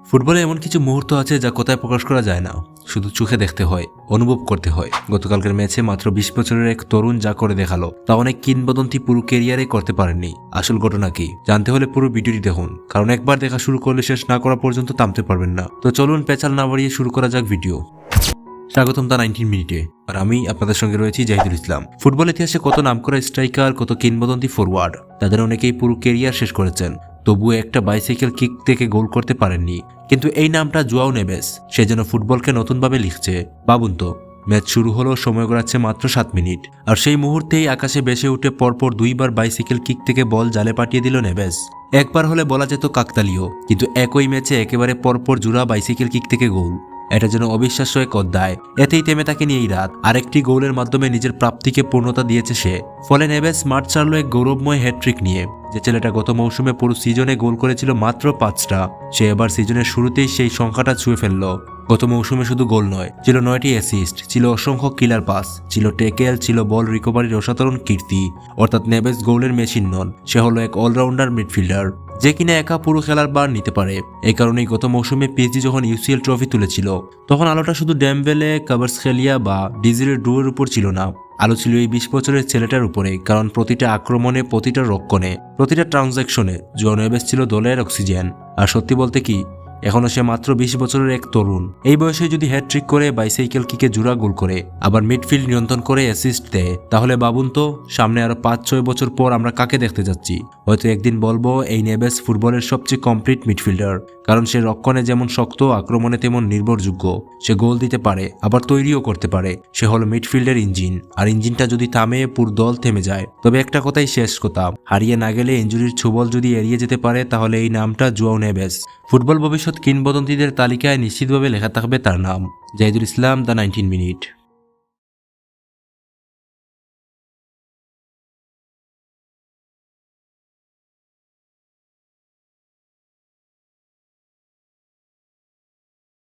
ফুটবলে এমন কিছু মুহূর্ত আছে যা কথায় প্রকাশ করা যায় না, শুধু চোখে দেখতে হয়, অনুভব করতে হয়। গতকালকের ম্যাচে মাত্র 20 বছরের এক তরুণ যা করে দেখালো তা অনেক কিংবদন্তি পুরো ক্যারিয়ারে করতে পারেননি। আসল ঘটনা কি জানতে হলে পুরো ভিডিওটি দেখুন, কারণ একবার দেখা শুরু করলে শেষ না করা পর্যন্ত থামতে পারবেন না। তো চলুন পেছাল না বাড়িয়ে শুরু করা যাক ভিডিও। স্বাগতম দা 19 মিনিটে, আর আমি আপনাদের সঙ্গে রয়েছি জাহিদুল ইসলাম। ফুটবল ইতিহাসে কত নামকরা স্ট্রাইকার, কত কিংবদন্তি ফরওয়ার্ড, তাদের অনেকেই পুরো ক্যারিয়ার শেষ করেছেন, তবুও একটা বাইসাইকেল কিক থেকে গোল করতে পারেননি। কিন্তু এই নামটা জোয়াও নেভেস, সে যেন ফুটবলকে নতুনভাবে লিখছে। ভাবুন তো, ম্যাচ শুরু হলো, সময় গড়াচ্ছে মাত্র 7 মিনিট, আর সেই মুহূর্তেই আকাশে ভেসে উঠে পরপর দুইবার বাইসাইকেল কিক থেকে বল জালে পাঠিয়ে দিল নেভেস। একবার হলে বলা যেত কাকতালীয়, কিন্তু একই ম্যাচে একেবারে পরপর জোড়া বাইসাইকেল কিক থেকে গোল। এটা যেন অবিশ্বাস্য এক অধ্যায়। এতেই থেমে থাকেনি এই রাত, আরেকটি গোলের মাধ্যমে নিজের প্রাপ্তিকে পূর্ণতা দিয়েছে সে। ফলে নেভেস মাঠ ছাড়ল এক গৌরবময় হ্যাটট্রিক নিয়ে। যে ছেলেটা গত মৌসুমে পুরো সিজনে গোল করেছিল মাত্র 5টা, সে এবার সিজনের শুরুতেই সেই সংখ্যাটা ছুঁয়ে ফেলল। গত মৌসুমে শুধু গোল নয়, ছিল 9টি অ্যাসিস্ট, ছিল অসংখ্য কিলার পাস, ছিল টেকেল, ছিল বল রিকভারির অসাধারণ কীর্তি। অর্থাৎ নেভেস গোলের মেশিন নন, সে হলো এক অলরাউন্ডার মিডফিল্ডার, যে কিনা একা পুরো খেলার বার নিতে পারে। এই কারণেই গত মৌসুমে পিএসজি যখন ইউসিএল ট্রফি তুলেছিল, তখন আলোটা শুধু ডেমবেলে, কাভার্সখেলিয়া বা ডিজিরের ডুয়ের উপর ছিল না, আলো ছিল এই 20 বছরের ছেলেটার উপরে। কারণ প্রতিটা আক্রমণে, প্রতিটা রক্ষণে, প্রতিটা ট্রানজ্যাকশনে জোয়াও নেভেস ছিল দলের অক্সিজেন। আর সত্যি বলতে কি, এখনো সে মাত্র 20 বছরের এক তরুণ। এই বয়সে যদি হ্যাটট্রিক করে, বাইসাইকেল কিকে জোড়া গোল করে, আবার মিডফিল্ড নিয়ন্ত্রণ করে অ্যাসিস্ট দেয়, তাহলে ভাবুন তো সামনে আরো 5-6 বছর পর আমরা কাকে দেখতে যাচ্ছি। হয়তো একদিন বলবো এই নেভেস ফুটবলের সবচেয়ে কমপ্লিট মিডফিল্ডার, কারণ সে রক্ষণে যেমন শক্ত, আক্রমণে তেমন নির্ভরযোগ্য। সে গোল দিতে পারে, আবার তৈরিও করতে পারে। সে হলো মিডফিল্ডের ইঞ্জিন, আর ইঞ্জিনটা যদি থামে, পুরো দল থেমে যায়। তবে একটা কথাই শেষ কথা, হারিয়ে না গেলে, ইনজুরির ছোবল যদি এড়িয়ে যেতে পারে, তাহলে এই নামটা জোয়াও নেভেস। ফুটবল ভবিষ্যৎ কিংবদন্তিদের তালিকায় নিশ্চিতভাবে লেখা থাকবে তার নাম। জাহিদুল ইসলাম, দা 19 মিনিট।